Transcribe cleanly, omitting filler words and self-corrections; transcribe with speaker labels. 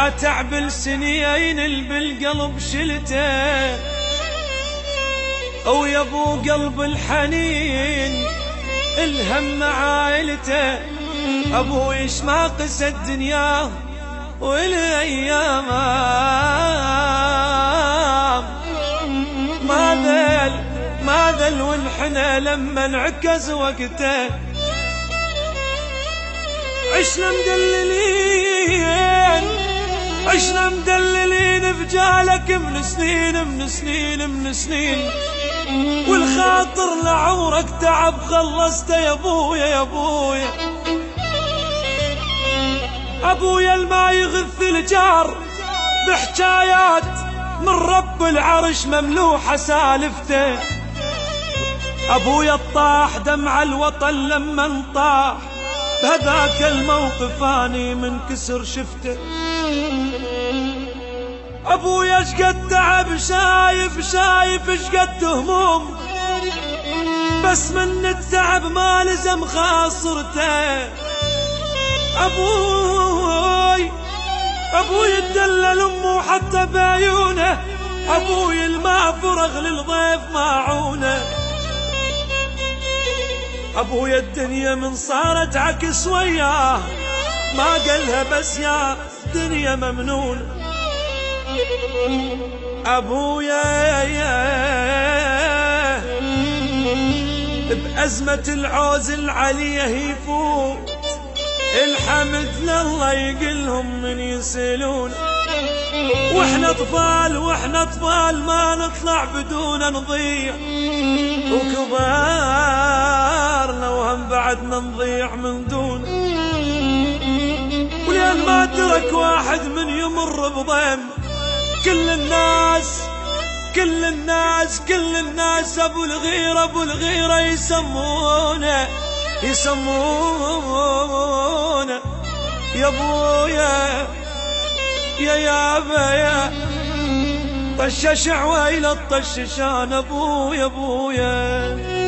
Speaker 1: يا تعب السنين اللي بالقلب شلته، او يا ابو قلب الحنين الهم عائلته. ابوي ايش ما قسى الدنيا والايام، ما ذل والحنا لما انعكز وقته. عشنا مدللين بجالك من سنين، والخاطر لعمرك تعب خلصته يا ابويا. ابويا الما يغث الجار بحكايات من رب العرش مملوحة سالفته. ابويا الطاح دمع الوطن لما انطاح، بهذاك الموقف اني منكسر شفته. ابويا اشقد تعب شايف اشقد هموم، بس من التعب ما لزم خاصرته. ابوي اتدلل امه حتى بعيونه، ابوي الماء فرغ للضيف ماعونه. ابويا الدنيا من صارت عكس وياه، ما قالها بس يا دنيا ممنون. ابويا بأزمة العوز العلية يفوت، الحمد لله يقلهم من يسألون. واحنا اطفال ما نطلع بدون نضيع، وكبارنا وهم بعدنا نضيع من دون. ولين ما ترك واحد من يمر بضيم، كل الناس ابو الغيرة يسمونه يا ابويا يا ابا طشش عويل الطششان ابويا.